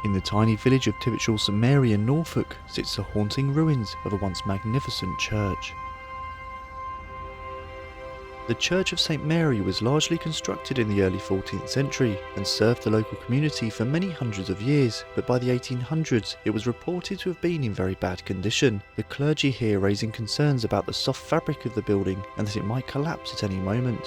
In the tiny village of Tivetshall St Mary in Norfolk sits the haunting ruins of a once magnificent church. The Church of St Mary was largely constructed in the early 14th century and served the local community for many hundreds of years, but by the 1800s it was reported to have been in very bad condition, the clergy here raising concerns about the soft fabric of the building and that it might collapse at any moment.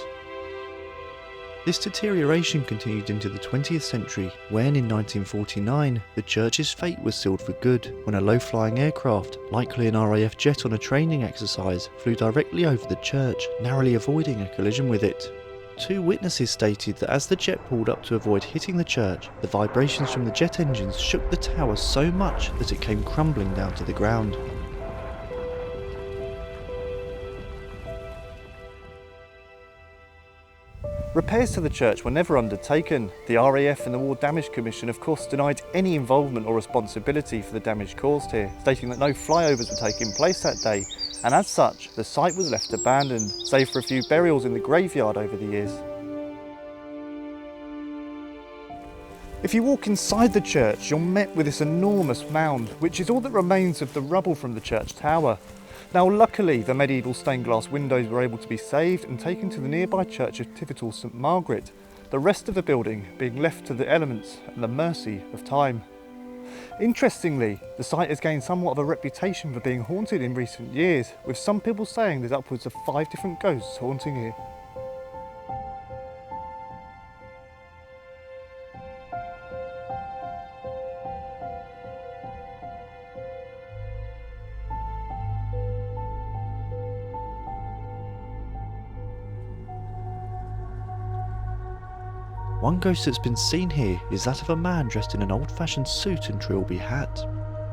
This deterioration continued into the 20th century when, in 1949, the church's fate was sealed for good when a low-flying aircraft, likely an RAF jet on a training exercise, flew directly over the church, narrowly avoiding a collision with it. Two witnesses stated that as the jet pulled up to avoid hitting the church, the vibrations from the jet engines shook the tower so much that it came crumbling down to the ground. Repairs to the church were never undertaken. The RAF and the War Damage Commission of course denied any involvement or responsibility for the damage caused here, stating that no flyovers were taking place that day, and as such, the site was left abandoned, save for a few burials in the graveyard over the years. If you walk inside the church, you're met with this enormous mound, which is all that remains of the rubble from the church tower. Now luckily the medieval stained glass windows were able to be saved and taken to the nearby church of Tivetshall St Margaret, the rest of the building being left to the elements and the mercy of time. Interestingly, the site has gained somewhat of a reputation for being haunted in recent years, with some people saying there's upwards of 5 different ghosts haunting here. One ghost that's been seen here is that of a man dressed in an old-fashioned suit and trilby hat.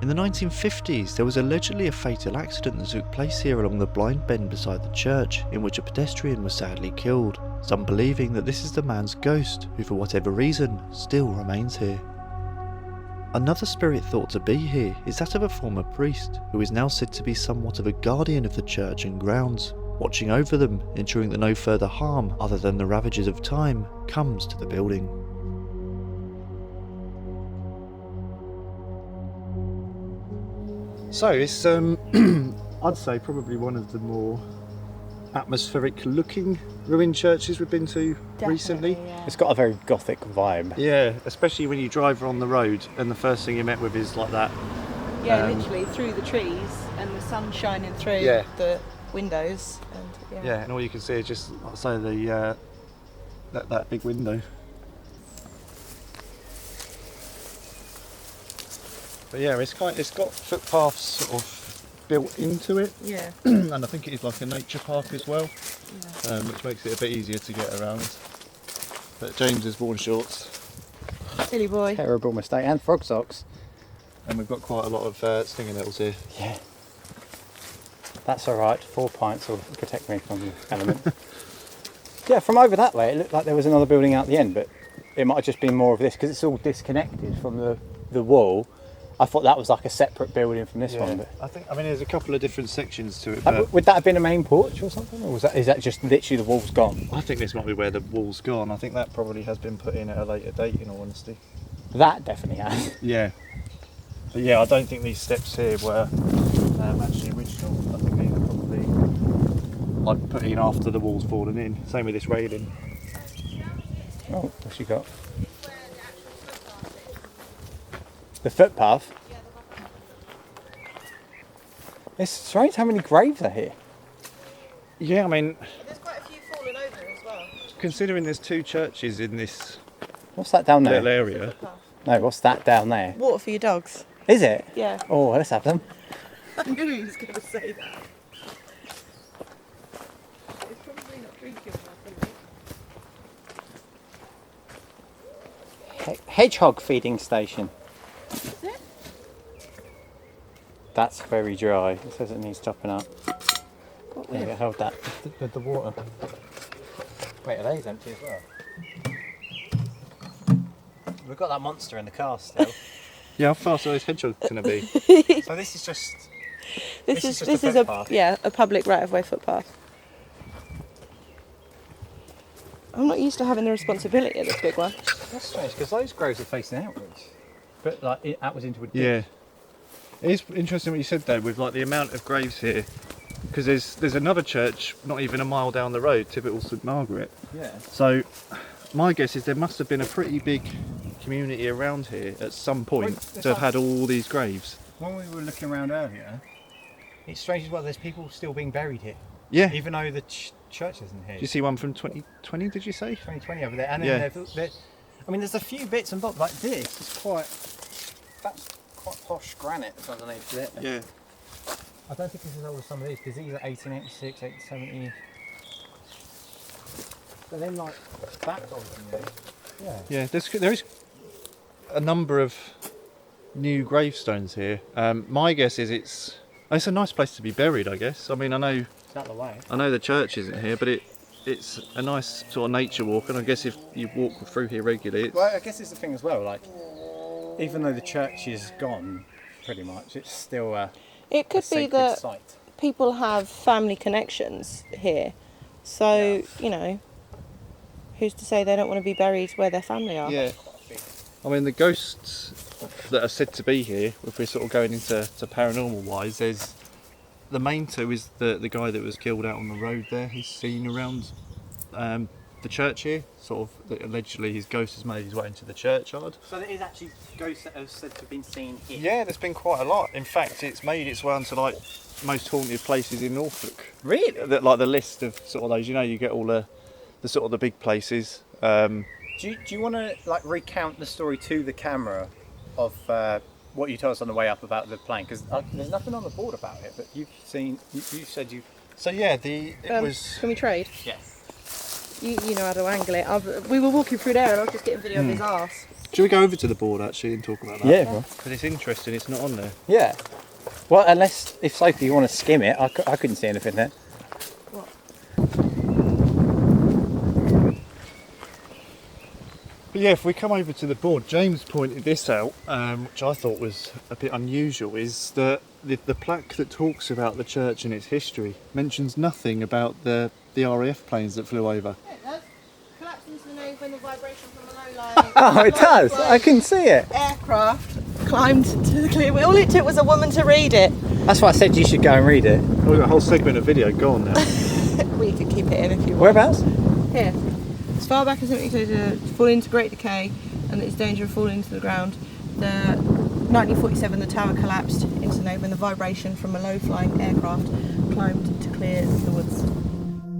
In the 1950s, there was allegedly a fatal accident that took place here along the blind bend beside the church, in which a pedestrian was sadly killed, some believing that this is the man's ghost, who for whatever reason, still remains here. Another spirit thought to be here is that of a former priest, who is now said to be somewhat of a guardian of the church and grounds, watching over them, ensuring that no further harm, other than the ravages of time, comes to the building. So it's, I'd say probably one of the more atmospheric looking ruined churches we've been to recently. Yeah. It's got a very gothic vibe. Yeah, especially when you drive on the road and the first thing you're met with is like that. Yeah, literally through the trees and the sun shining through the windows. And, and all you can see is just, like I say, the that big window. But yeah, it's got footpaths sort of built into it. Yeah. And I think it is like a nature park as well, which makes it a bit easier to get around. But James has worn shorts. Silly boy. Terrible mistake. And frog socks. And we've got quite a lot of stinging nettles here. Yeah. That's alright, 4 pints will protect me from the element. Yeah, from over that way it looked like there was another building out the end, but it might have just been more of this because it's all disconnected from the wall. I thought that was like a separate building from this one. But I mean there's a couple of different sections to it. But would that have been a main porch or something? Or is that just literally the wall's gone? I think this might be where the wall's gone. I think that probably has been put in at a later date, in all honesty. That definitely has. Yeah. But yeah, I don't think these steps here were actually original. I think these are probably like put in after the wall's fallen in. Same with this railing. Oh, what's she got? The footpath? It's strange how many graves are here. Yeah, I mean... There's quite a few fallen over as well. Considering there's 2 churches in this What's that down there? little area. No, what's that down there? Water for your dogs. Is it? Yeah. Oh, let's have them. I knew he was going to say that. It's probably not drinking enough, Hedgehog feeding station. is it? That's very dry. It says it needs topping up. What There you go, hold that. With the water. Wait, are those empty as well? We've got that monster in the car still. Yeah, how fast are those hedgehogs going to be? So this is just... This is is a footpath. a public right-of-way footpath. I'm not used to having the responsibility of this big one. That's strange, because those groves are facing outwards. but like outwards into a ditch. Yeah. It is interesting what you said though, with like the amount of graves here, because there's another church not even a mile down the road, typical St Margaret. Yeah. So my guess is there must have been a pretty big community around here at some point to have had all these graves. When we were looking around earlier, it's strange as well. There's people still being buried here. Yeah. Even though the church isn't here. Did you see one from 2020? Did you say? 2020 over there, and Yeah. then I mean, there's a few bits and bobs like this. It's quite. That's quite posh granite that's underneath there. Yeah. I don't think it's as old as some of these because these are 1886, 1870. But then like that's older than these. Yeah. Yeah. There is a number of new gravestones here. My guess is it's a nice place to be buried. I guess. I mean, I know. It's out the way. I know the church isn't here, but it's a nice sort of nature walk, and I guess if you walk through here regularly, it's... Well, I guess it's the thing as well. Like, even though the church is gone, pretty much, it's still It could a be sacred that site. people have family connections here, so you know, who's to say they don't want to be buried where their family are? Yeah. I mean, the ghosts that are said to be here, if we're sort of going into paranormal wise, there's the main two is the guy that was killed out on the road there. He's seen around the church here, sort of, that allegedly his ghost has made his way into the churchyard. So there is actually ghosts that are said to have been seen here. Yeah, there's been quite a lot. In fact, it's made its way onto like most haunted places in Norfolk. Really? Like the list of sort of those, you know, you get all the sort of the big places. Do you want to like recount the story to the camera of what you told us on the way up about the plane? Because there's nothing on the board about it, but you've seen. You said you. So yeah, it was. Can we trade? Yes. You know how to angle it. We were walking through there and I was just getting video of his arse. Should we go over to the board actually and talk about that? Yeah. Because it's interesting. It's not on there. Yeah. Well, unless if Sophie you want to skim it, I couldn't see anything there. What? But yeah, if we come over to the board, James pointed this out, which I thought was a bit unusual, is that the plaque that talks about the church and its history mentions nothing about the RAF planes that flew over. Yeah, it does. Collapsed into the nave when the vibration from the low line. Oh, it does. I can see it. Aircraft climbed to the clear. All it took was a woman to read it. That's why I said you should go and read it. We've got a whole segment of video gone now. We can keep it in if you want. Whereabouts? Here. As far back as it to fall into great decay and its danger of falling into the ground. 1947 the tower collapsed into the nave when the vibration from a low-flying aircraft climbed to clear the woods.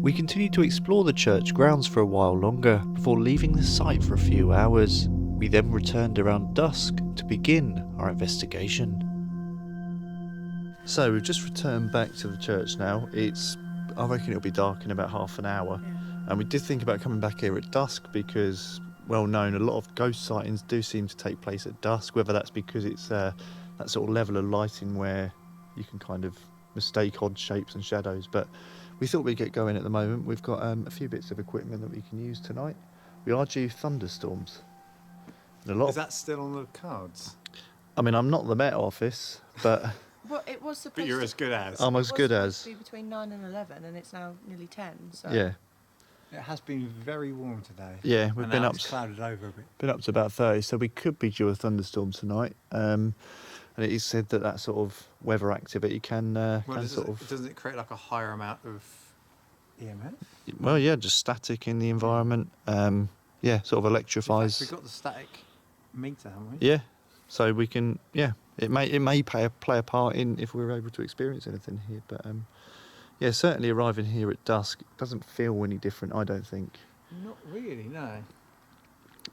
We continued to explore the church grounds for a while longer before leaving the site for a few hours. We then returned around dusk to begin our investigation. So we've just returned back to the church now. I reckon it'll be dark in about half an hour. Yeah. And we did think about coming back here at dusk because, well known, a lot of ghost sightings do seem to take place at dusk, whether that's because it's that sort of level of lighting where you can kind of mistake odd shapes and shadows. But we thought we'd get going at the moment. We've got a few bits of equipment that we can use tonight. We are due thunderstorms. And Is that still on the cards? I mean, I'm not the Met Office, but Well, it was supposed But you're to as good as. I'm as good it as. was supposed to be between 9 and 11 and it's now nearly 10. So. Yeah. It has been very warm today. Yeah, we've and been now up it's clouded over a bit. Been up to about 30, so we could be due a thunderstorm tonight. And it is said that sort of weather activity can Doesn't it create like a higher amount of EMF? well, yeah, just static in the environment. Yeah, sort of electrifies. We've got the static meter, haven't we? Yeah, so we can. Yeah, it may play a part in if we're able to experience anything here. But yeah, certainly arriving here at dusk doesn't feel any different. I don't think. Not really, no.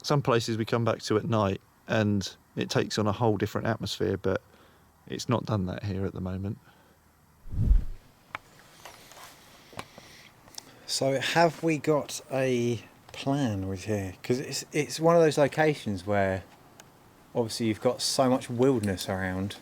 Some places we come back to at night and it takes on a whole different atmosphere, but it's not done that here at the moment. So have we got a plan with here? Because it's one of those locations where obviously you've got so much wilderness around.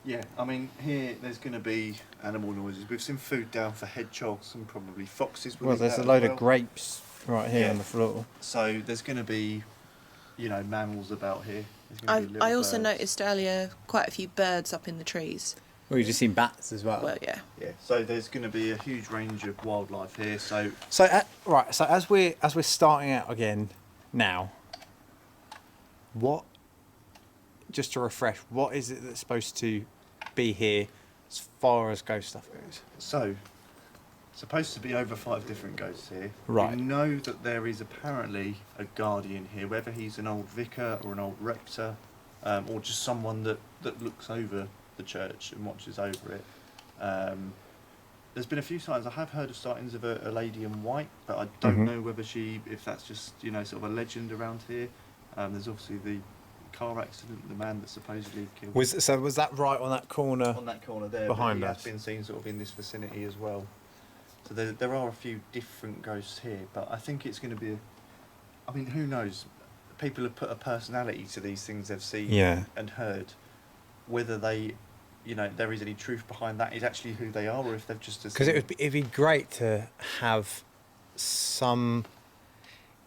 Yeah, I mean, here there's going to be animal noises. We've seen food down for hedgehogs and probably foxes. Well, there's a load of grapes right here on the floor. So there's going to be, mammals about here. There's gonna be little I also birds. noticed earlier quite a few birds up in the trees. Well, you've just seen bats as well. Well, yeah. Yeah, so there's going to be a huge range of wildlife here. So So as we're starting out again now, what just to refresh, what is it that's supposed to be here as far as ghost stuff goes? So, supposed to be over 5 different ghosts here. Right. We know that there is apparently a guardian here, whether he's an old vicar or an old rector, or just someone that looks over the church and watches over it. There's been a few sightings. I have heard of sightings of a lady in white, but I don't know whether if that's just, you know, sort of a legend around here. There's obviously the car accident, the man that supposedly killed. Was that right on that corner? On that corner there, behind but he us. has been seen sort of in this vicinity as well. So there are a few different ghosts here, but I think it's going to be. I mean, who knows? People have put a personality to these things they've seen and heard. Whether they, you know, there is any truth behind that is actually who they are, or if they've just. Because it'd be great to have some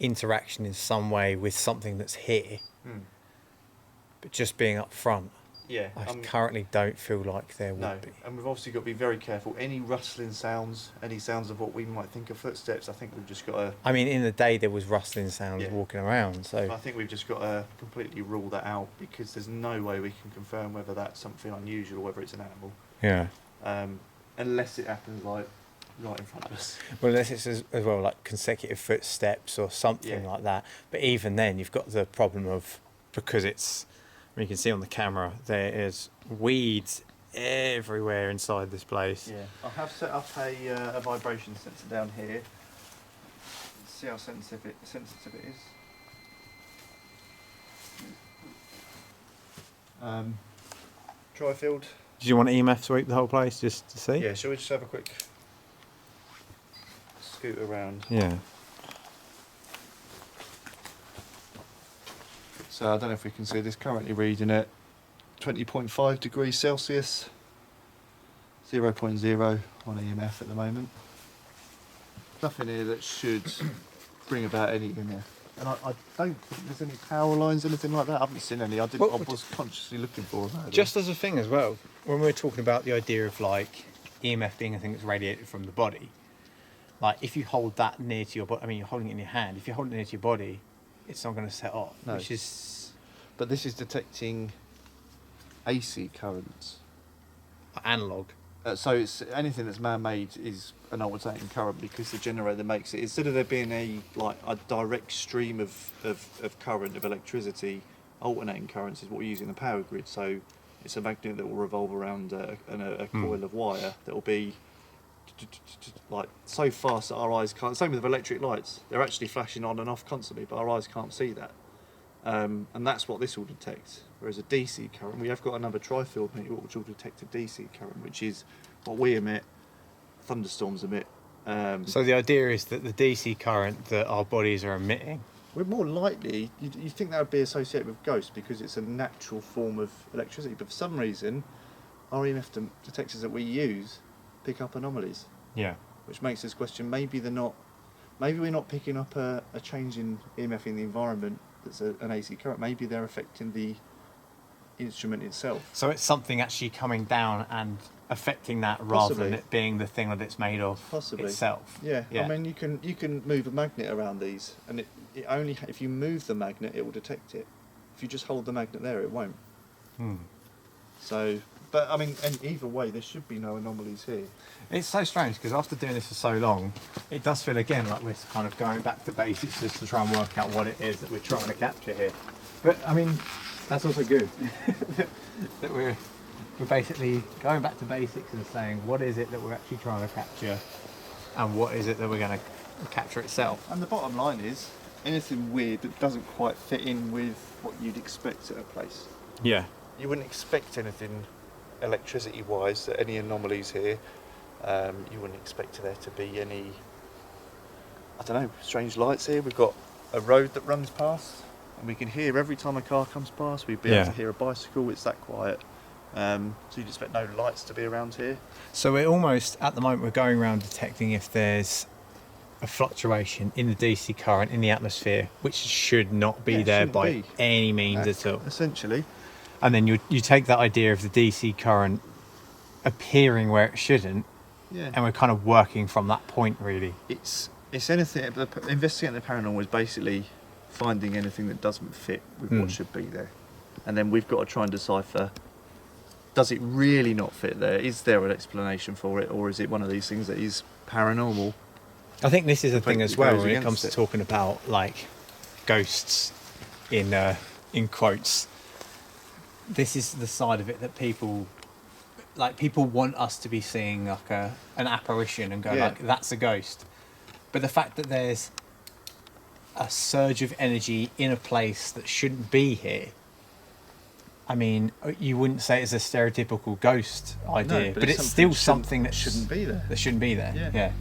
interaction in some way with something that's here, but just being up front. Yeah, I currently don't feel like there would be. And we've obviously got to be very careful. Any rustling sounds, any sounds of what we might think of footsteps, I think we've just got to. I mean, in the day there was rustling sounds walking around, so I think we've just got to completely rule that out, because there's no way we can confirm whether that's something unusual or whether it's an animal. yeah. Unless it happens like right in front of us. Well, unless it's as well like consecutive footsteps or something like that. But even then, you've got the problem of, because it's. You can see on the camera there is weeds everywhere inside this place. Yeah, I have set up a vibration sensor down here. See how sensitive it is. Tri-field. Did you want to EMF sweep the whole place just to see? Yeah, shall we just have a quick scoot around? Yeah. So I don't know if we can see this, currently reading at 20.5 degrees Celsius, 0.0 on EMF at the moment. Nothing here that should bring about any EMF. And I don't think there's any power lines, anything like that. I haven't seen any. I was consciously looking for them. Just as a thing as well, when we're talking about the idea of like EMF being a thing that's radiated from the body, like if you hold that near to your body, I mean you're holding it in your hand, if you hold it near to your body, it's not going to set off. No. Which is... But this is detecting AC currents. Analogue. So it's anything that's man-made is an alternating current, because the generator makes it. Instead of there being a direct stream of current, of electricity, alternating currents is what we use in the power grid. So it's a magnet that will revolve around a coil of wire that will be like so fast that our eyes can't. Same with electric lights; they're actually flashing on and off constantly, but our eyes can't see that. And that's what this will detect. Whereas a DC current, we have got another tri-field meter which will detect a DC current, which is what we emit, thunderstorms emit. So the idea is that the DC current that our bodies are emitting, we're more likely, you think that would be associated with ghosts because it's a natural form of electricity, but for some reason our EMF detectors that we use pick up anomalies. Yeah. Which makes us question, maybe we're not picking up a change in EMF in the environment that's an AC current. Maybe they're affecting the instrument itself. So it's something actually coming down and affecting that rather than it being the thing that it's made of itself. Yeah. I mean, you can move a magnet around these, and it only, if you move the magnet, it will detect it. If you just hold the magnet there, it won't. So, but I mean, and either way, there should be no anomalies here. It's so strange because after doing this for so long, it does feel again like we're kind of going back to basics just to try and work out what it is that we're trying to capture here. But I mean, that's also good that we're basically going back to basics and saying what is it that we're actually trying to capture, and what is it that we're going to capture itself. And the bottom line is anything weird that doesn't quite fit in with what you'd expect at a place. Yeah. You wouldn't expect anything electricity-wise, any anomalies here. You wouldn't expect there to be any, I don't know, strange lights here. We've got a road that runs past, and we can hear every time a car comes past. We'd be able to hear a bicycle. It's that quiet. So you'd expect no lights to be around here. So we're almost, at the moment, we're going around detecting if there's a fluctuation in the DC current in the atmosphere, which should not be there by any means at all. Essentially. And then you take that idea of the DC current appearing where it shouldn't, and we're kind of working from that point, really. It's anything. Investigating the paranormal is basically finding anything that doesn't fit with what should be there. and then we've got to try and decipher, does it really not fit there? Is there an explanation for it, or is it one of these things that is paranormal? I think this is a thing as well when it comes to against it. talking about like ghosts in quotes. This is the side of it that people want us to be seeing like an apparition and go like, that's a ghost. But the fact that there's a surge of energy in a place that shouldn't be here, I mean, you wouldn't say it's a stereotypical ghost idea, but it's still something that shouldn't be there. That shouldn't be there. Yeah.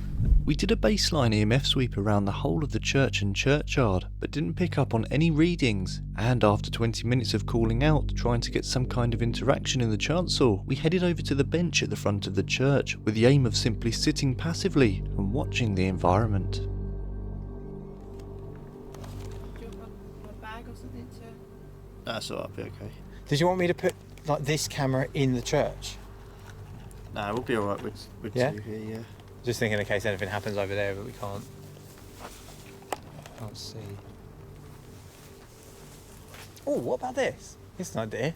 We did a baseline EMF sweep around the whole of the church and churchyard, but didn't pick up on any readings, and after 20 minutes of calling out, trying to get some kind of interaction in the chancel, we headed over to the bench at the front of the church, with the aim of simply sitting passively and watching the environment. Do you want my bag or something to... That's alright, I'll be okay. Did you want me to put like this camera in the church? No, we'll be alright with Yeah? two here, yeah. Just thinking in case anything happens over there, but we can't see. Oh, what about this? This is an idea.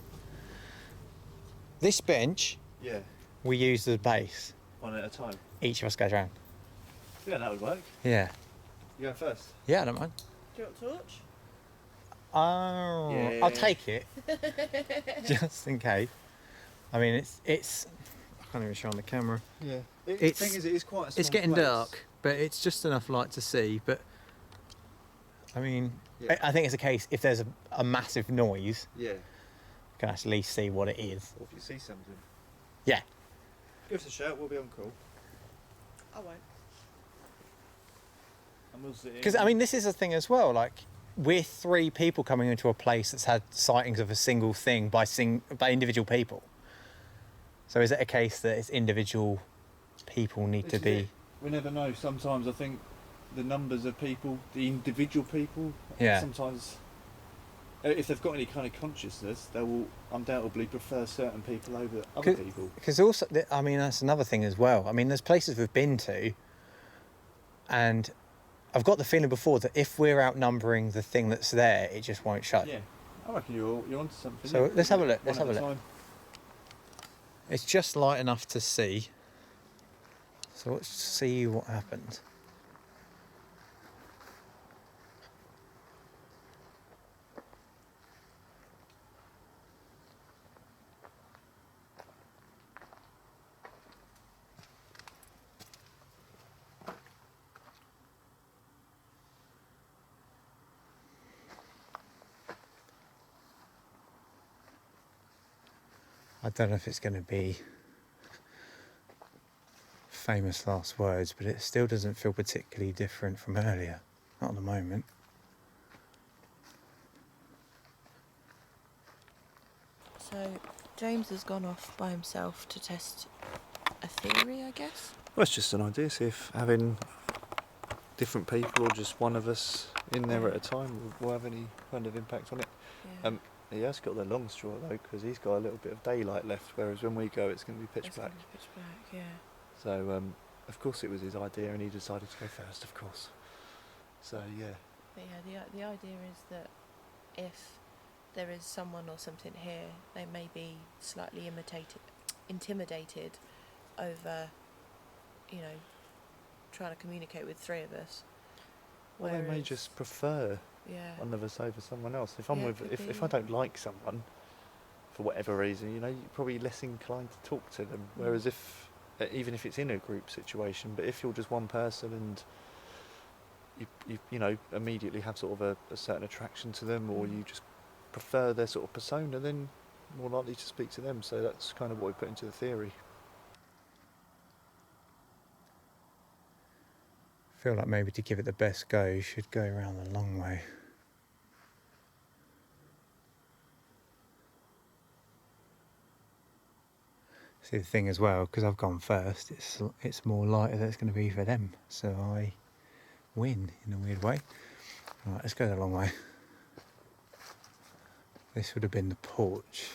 This bench Yeah, we use as a base. one at a time. Each of us goes round. Yeah, that would work. Yeah. You going first? Yeah, I don't mind. Do you want a torch? Oh, Yeah. I'll take it. Just in case. I mean, it's. I can't even show on the camera. Yeah. It's- The thing is, it is quite a small It's getting place. dark, but it's just enough light to see. But I mean, Yeah. I think it's a case if there's a massive noise, Yeah. you can actually see what it is. Or if you see something. Yeah. Give us a shout, we'll be on call. I won't. And we'll sit in. Because I mean, this is a thing as well. Like, we're 3 people coming into a place that's had sightings of a single thing by individual people. So is it a case that it's individual people need to be? We never know. Sometimes I think the numbers of people, the individual people, Yeah. sometimes, if they've got any kind of consciousness, they will undoubtedly prefer certain people over other people. Because also, I mean, that's another thing as well. I mean, there's places we've been to, and I've got the feeling before that if we're outnumbering the thing that's there, it just won't shut. Yeah, I reckon you're onto something. So yeah. let's have a look. One Let's have a at look. time. It's just light enough to see. So let's see what happens. I don't know if it's going to be famous last words, but it still doesn't feel particularly different from earlier. Not at the moment. So, James has gone off by himself to test a theory, I guess. Well, it's just an idea. See if having different people or just one of us in there at a time will have any kind of impact on it. Yeah. He has got the long straw though, because he's got a little bit of daylight left, whereas when we go it's going to be pitch It's black. gonna be pitch black, yeah. So of course it was his idea and he decided to go first, of course. So yeah. But yeah, the idea is that if there is someone or something here, they may be slightly intimidated over, you know, trying to communicate with 3 of us. Well, they may Whereas- just prefer yeah. one of us over someone else. If I'm Yeah, with, could if be. I don't like someone, for whatever reason, you know, you're probably less inclined to talk to them. Whereas if, even if it's in a group situation, but if you're just one person and you know, immediately have sort of a certain attraction to them, or you just prefer their sort of persona, then more likely to speak to them. So that's kind of what we put into the theory. I feel like maybe to give it the best go, you should go around the long way. See, the thing as well, because I've gone first, it's more likely that it's going to be for them. So I win in a weird way. Right, let's go the long way. This would have been the porch.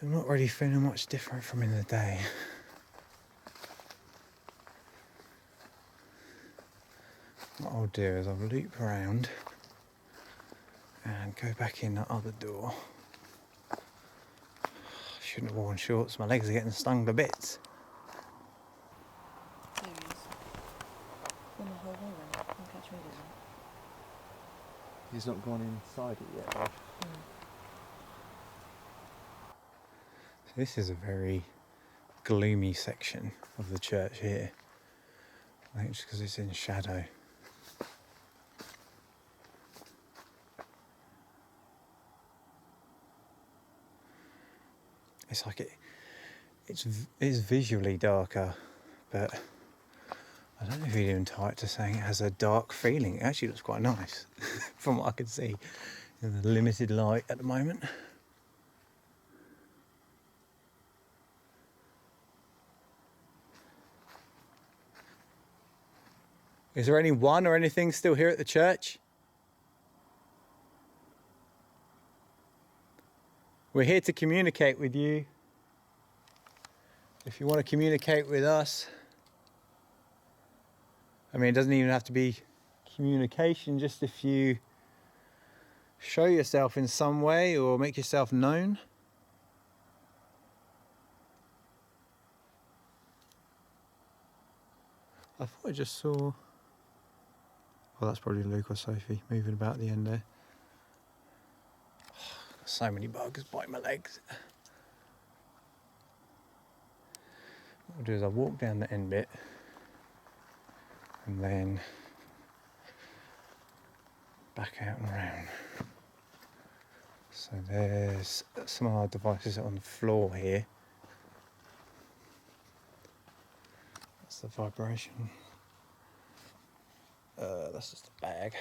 So I'm not really feeling much different from in the day. What I'll do is I'll loop around and go back in that other door. Shouldn't have worn shorts, my legs are getting stung to bits. There he is. On the whole way round. Can catch me doing He's not gone inside it yet, though. So this is a very gloomy section of the church here. I think just because it's in shadow. It's like it's visually darker, but I don't know if you'd even tie it to saying it has a dark feeling. It actually looks quite nice from what I can see in the limited light at the moment. Is there anyone or anything still here at the church? We're here to communicate with you. If you want to communicate with us, I mean, it doesn't even have to be communication, just if you show yourself in some way or make yourself known. I thought I just saw... Oh, that's probably Luke or Sophie moving about the end there. So many bugs bite my legs. What I'll do is I'll walk down the end bit and then back out and around. So there's some of our devices on the floor here. That's the vibration. That's just a bag.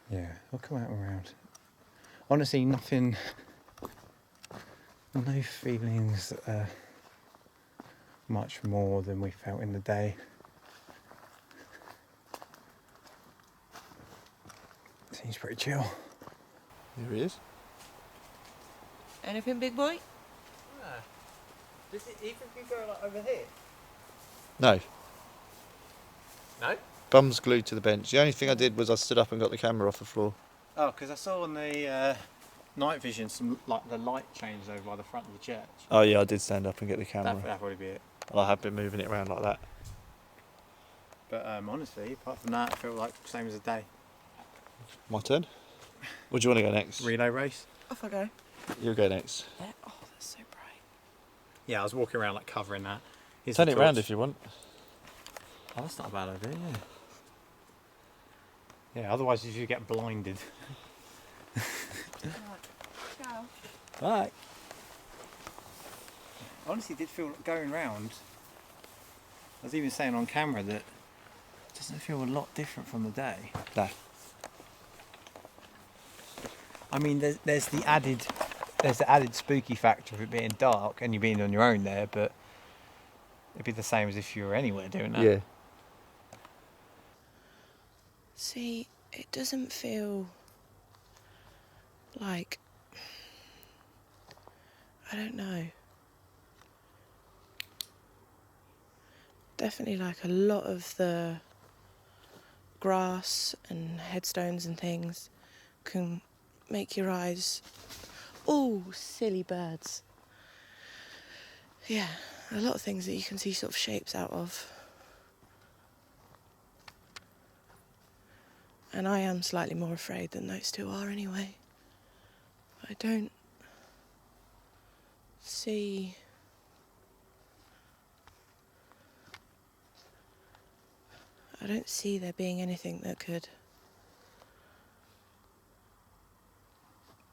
Yeah, I'll come out and around. Honestly, nothing, no feelings that are much more than we felt in the day. Seems pretty chill. There he is. Anything, big boy? Does it even if you go like over here? No. No? Bum's glued to the bench. The only thing I did was I stood up and got the camera off the floor. Oh, because I saw on the night vision some like the light changed over by the front of the church. Oh yeah, I did stand up and get the camera. That'd probably be it. I have been moving it around like that. But honestly, apart from that, I feel like same as a day. My turn. Would you want to go next? Relay race. Off I go. You'll go next. Oh, that's so bright. Yeah, I was walking around like covering that. Here's Turn the it round torch. if you want. Oh, that's not a bad idea. Yeah. Yeah. Otherwise, you get blinded. Ciao. Right. Honestly, did feel like going round. I was even saying on camera that it doesn't feel a lot different from the day. No. I mean, there's the added spooky factor of it being dark and you being on your own there, but it'd be the same as if you were anywhere doing that. Yeah. See, it doesn't feel like, I don't know. Definitely like a lot of the grass and headstones and things can make your eyes, oh, silly birds. Yeah, a lot of things that you can see sort of shapes out of. And I am slightly more afraid than those two are anyway. I don't see... I don't see there being anything that could...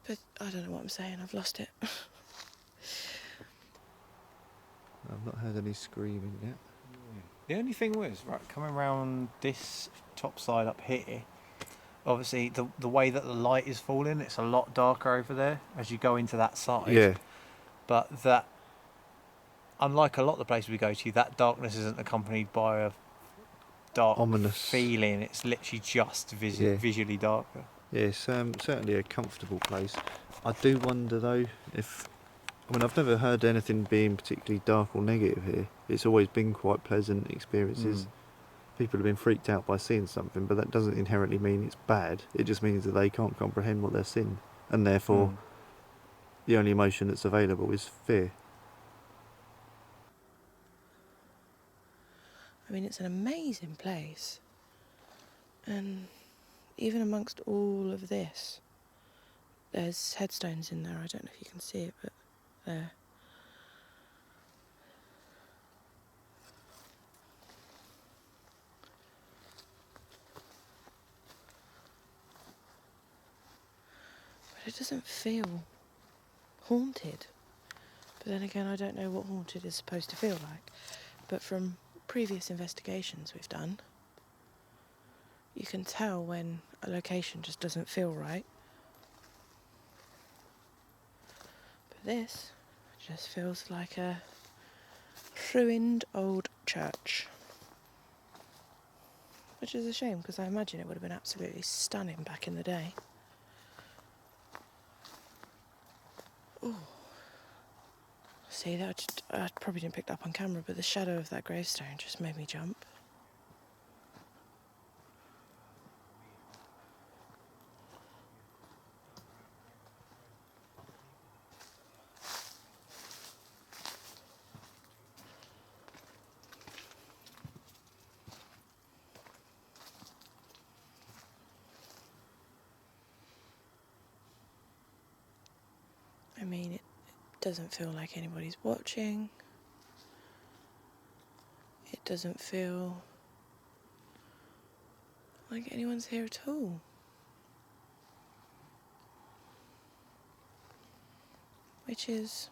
But I don't know what I'm saying, I've lost it. I've not heard any screaming yet. The only thing was, right, coming around this top side up here, obviously the way that the light is falling, it's a lot darker over there as you go into that side. Yeah. But that, unlike a lot of the places we go to, that darkness isn't accompanied by a dark Ominous feeling. It's literally just visually darker. Yeah, it's certainly a comfortable place. I do wonder though if, I mean, I've never heard anything being particularly dark or negative here. It's always been quite pleasant experiences. People have been freaked out by seeing something, but that doesn't inherently mean it's bad. It just means that they can't comprehend what they're seeing, and therefore the only emotion that's available is fear. I mean, it's an amazing place. And even amongst all of this, there's headstones in there. I don't know if you can see it, but there. But it doesn't feel haunted. But then again, I don't know what haunted is supposed to feel like. But from previous investigations we've done, you can tell when a location just doesn't feel right. But this just feels like a ruined old church. Which is a shame, because I imagine it would have been absolutely stunning back in the day. Oh. See, I probably didn't pick that up on camera, but the shadow of that gravestone just made me jump. I mean, it doesn't feel like anybody's watching. It doesn't feel like anyone's here at all. Which is,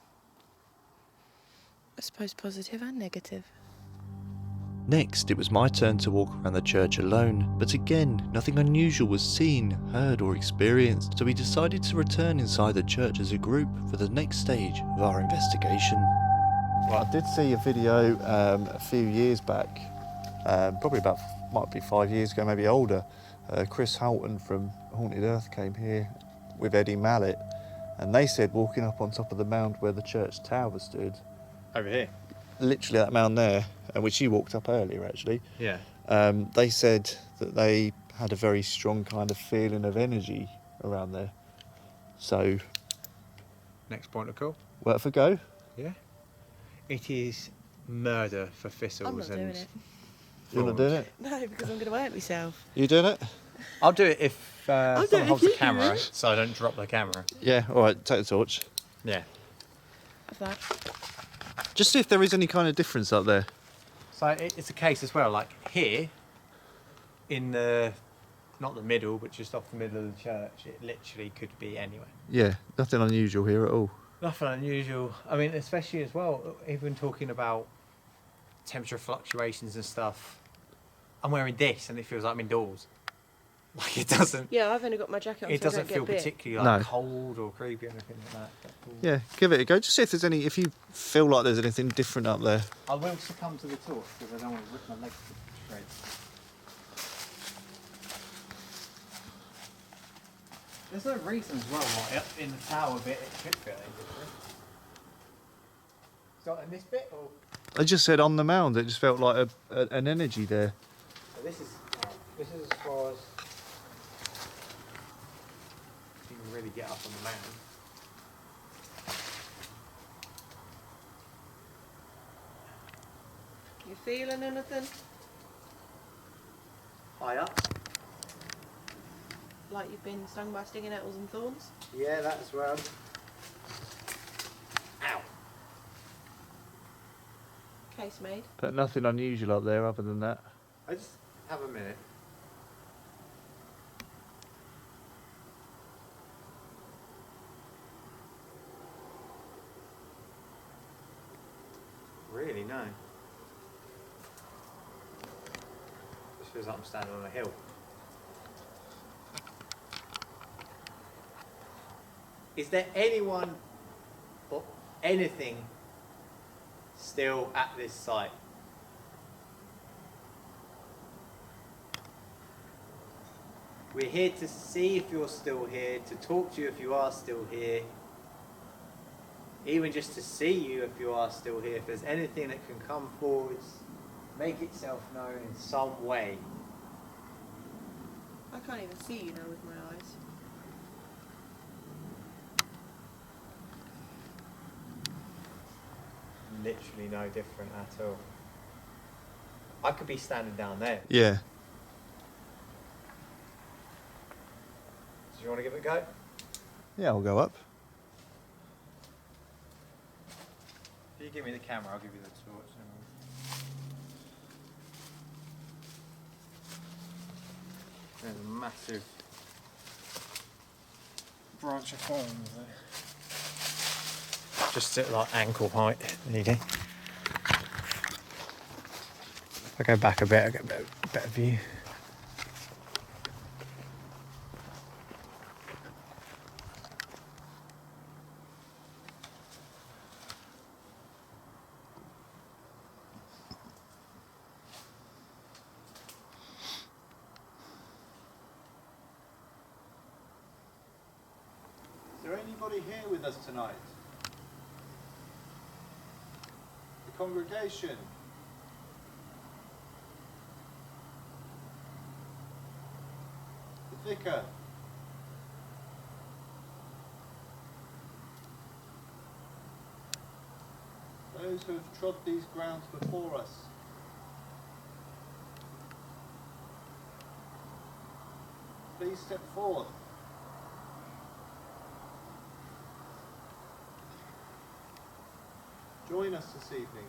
I suppose, positive and negative. Next, it was my turn to walk around the church alone, but again, nothing unusual was seen, heard or experienced, so we decided to return inside the church as a group for the next stage of our investigation. Well, I did see a video a few years back, probably about, might be 5 years ago, maybe older. Chris Houghton from Haunted Earth came here with Eddie Mallet, and they said walking up on top of the mound where the church tower stood, Over here? literally that mound there, which you walked up earlier actually, Yeah. they said that they had a very strong kind of feeling of energy around there. So, Next point of call? worth a go? Yeah. It is murder for I'm thistles not doing and it. You're not doing it? No, because I'm going to hurt myself. You doing it? I'll do it if I'll do someone it holds if the you camera do. so I don't drop the camera. Yeah, alright, take the torch. Yeah. Have that. Just see if there is any kind of difference up there. So it's a case as well, like here, in the, not the middle, but just off the middle of the church, it literally could be anywhere. Yeah, nothing unusual here at all. Nothing unusual. I mean, especially as well, even talking about temperature fluctuations and stuff. I'm wearing this and it feels like I'm indoors. Like it doesn't. Yeah, I've only got my jacket on, It so I doesn't don't get feel bit. particularly like No. cold or creepy or anything like that. Yeah, give it a go. Just see if there's any, if you feel like there's anything different up there. I will succumb to the torch because I don't want to rip my legs to shreds. There's no reason as well why up in the tower bit it could feel any different. So in this bit or? I just said on the mound, it just felt like an energy there. So this is as far as you can really get up on the mound. You feeling anything? High up? Like you've been stung by stinging nettles and thorns? Yeah, that as well. Ow! Case made. But nothing unusual up there other than that. I just have a minute. Really, no. This feels like I'm standing on a hill. Is there anyone or anything still at this site? We're here to see if you're still here, to talk to you if you are still here. Even just to see you if you are still here. If there's anything that can come forwards, make itself known in some way. I can't even see you now with my eyes. Literally no different at all. I could be standing down there. Yeah. Do you want to give it a go? Yeah, I'll go up. If you give me the camera, I'll give you the torch. There's a massive branch of thorns there. Just at like ankle height. There you go. If I go back a bit, I get a better view. Is there anybody here with us tonight? The congregation? The vicar? Those who have trod these grounds before us? Please step forth. Join us this evening.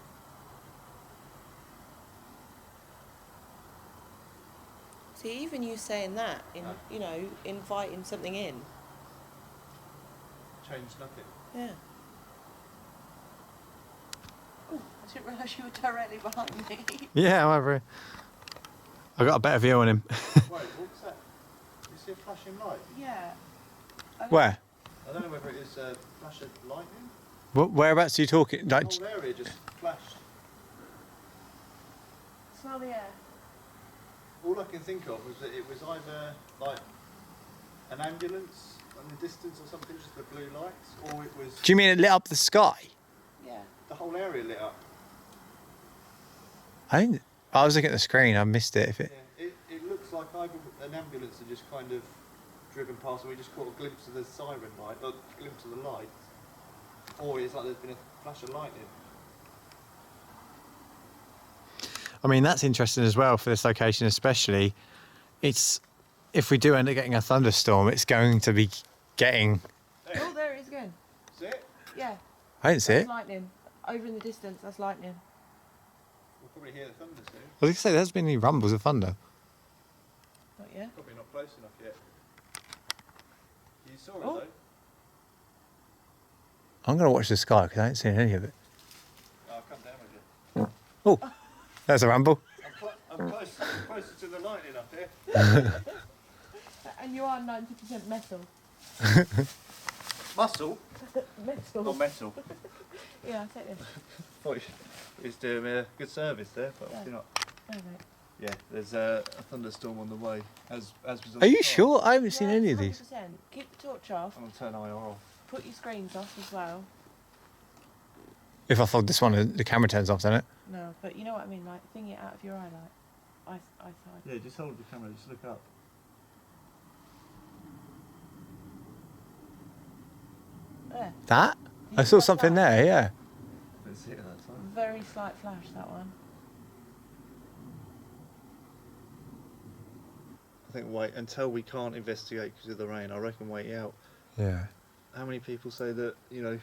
See, even you saying that, you know, inviting something in. Change nothing. Yeah. Oh, I didn't realise you were directly behind me. Yeah, however, I got a better view on him. Wait, what's that? You see a flashing light? Yeah. Where? I don't know whether it is a flash of lightning. Whereabouts are you talking? The Like, whole area just flashed. Smell the air. All I can think of was that it was either like an ambulance in the distance or something, just the blue lights, or it was do you mean it lit up the sky? Yeah. the whole area lit up. I was looking at the screen. I missed it. If it. Yeah, it looks like either an ambulance had just kind of driven past, and we just caught a glimpse of the siren light, or a glimpse of the light, or it's like there's been a flash of lightning. I mean, that's interesting as well for this location, especially. It's if we do end up getting a thunderstorm, it's going to be getting. Oh, there it is again. See it? Yeah. I didn't see That's it. lightning. Over in the distance, that's lightning. We'll probably hear the thunder soon. I was going to say, there's been any rumbles of thunder. Not yet. Probably not close enough yet. You saw it Oh. though. I'm going to watch the sky because I ain't seen any of it. I'll come down with you. Oh, there's a rumble. I'm closer to the lightning up here. And you are 90% metal. Muscle? Metal. Or metal? Yeah, I'll take this. Thought he was doing me a good service there, but obviously not. Oh, mate. Yeah, there's a thunderstorm on the way. As was on Are the you chart. sure? I haven't seen Yeah, any of these. 100%. Keep the torch off. I'm going to turn IR off. Put your screens off as well. If I thought this one, the camera turns off, doesn't it? No, but you know what I mean, like, thing it out of your eye, like, eyesight. Yeah, just hold the camera, just look up. There. That? You I saw got something that? there, yeah. Let's see it at that time. Very slight flash, that one. I think wait until we can't investigate because of the rain. I reckon wait out. Yeah. How many people say that, you know,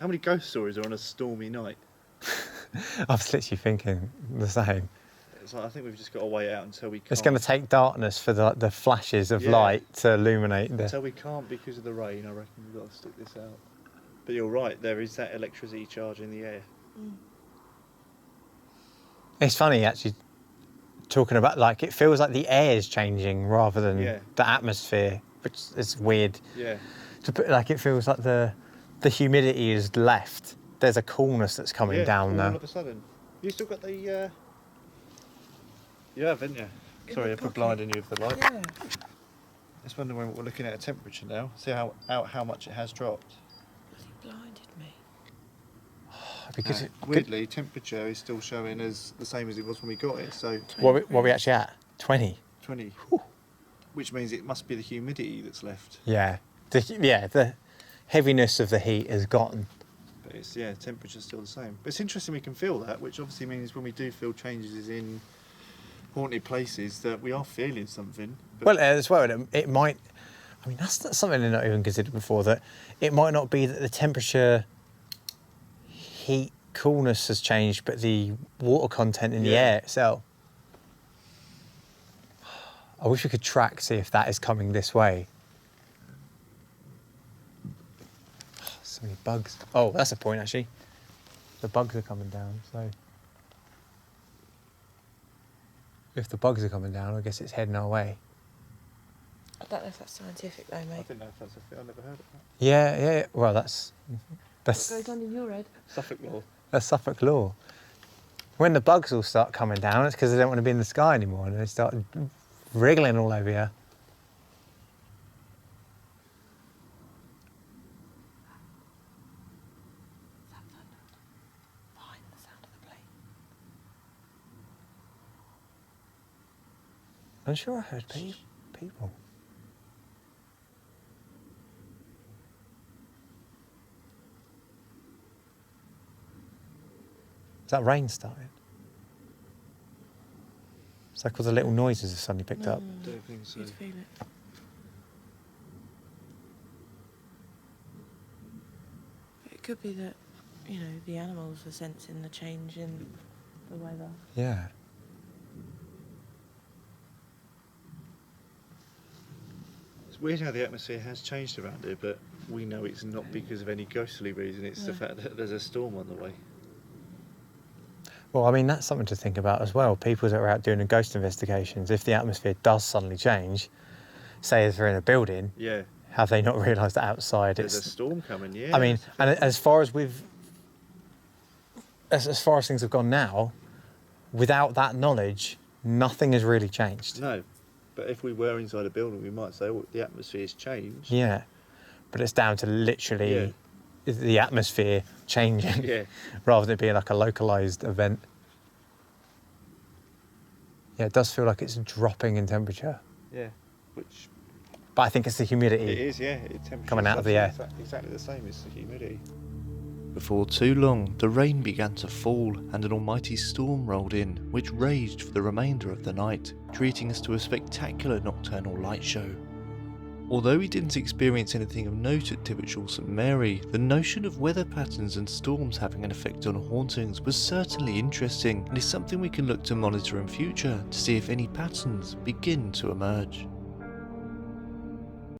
how many ghost stories are on a stormy night? I was literally thinking the same. It's like, I think we've just got to wait out until we can't. It's going to take darkness for the flashes of Yeah. light to illuminate the... Until we can't because of the rain, I reckon we've got to stick this out. But you're right, there is that electricity charge in the air. It's funny, actually, talking about, like, it feels like the air is changing rather than Yeah. the atmosphere, which is weird. Yeah. To put, like, it feels like the humidity is left. There's a coolness that's coming down all now. of a sudden. You still got the... You have, haven't you? In Sorry, the I put pocket. blinding you with the light. Yeah. Just wondering when we're looking at a temperature now. See how much it has dropped. He blinded me. Because weirdly, temperature is still showing as the same as it was when we got it. So what are we actually at? 20. 20. Which means it must be the humidity that's left. Yeah. The heaviness of the heat is gone. But it's, temperature's still the same. But it's interesting we can feel that, which obviously means when we do feel changes in haunted places that we are feeling something. But Well, as well, it might... I mean, that's something I've not even considered before, that it might not be that the temperature, heat, coolness has changed, but the water content in the air itself. I wish we could track, see if that is coming this way. So many bugs. Oh, that's a point, actually. The bugs are coming down, so... If the bugs are coming down, I guess it's heading our way. I don't know if that's scientific though, I mate. didn't know if that's a thing. I've never heard of that. Yeah. Well, that's What goes under your head? Suffolk law. that's Suffolk law. When the bugs all start coming down, it's because they don't want to be in the sky anymore, and they start wriggling all over you. Behind the sound of the plane. I'm sure I heard people. Is that rain starting? It's like all the little noises have suddenly picked up. Don't think so. You'd feel it. It could be that, the animals are sensing the change in the weather. Yeah. It's weird how the atmosphere has changed around here, but we know it's not because of any ghostly reason. It's the fact that there's a storm on the way. Well, I mean, that's something to think about as well. People that are out doing the ghost investigations, if the atmosphere does suddenly change, say if they're in a building, Yeah. have they not realised that outside There's a it's... storm coming, yeah. I mean, and as far as things have gone now, without that knowledge, nothing has really changed. No. But if we were inside a building, we might say, the atmosphere's changed. Yeah. But it's down to literally the atmosphere changing rather than it being like a localised event. Yeah, it does feel like it's dropping in temperature. Yeah. Which... But I think it's the humidity. It is, yeah. Coming out of the air. Exactly the same as the humidity. Before too long, the rain began to fall and an almighty storm rolled in, which raged for the remainder of the night, treating us to a spectacular nocturnal light show. Although we didn't experience anything of note at Tivetshall St Mary, the notion of weather patterns and storms having an effect on hauntings was certainly interesting and is something we can look to monitor in future to see if any patterns begin to emerge.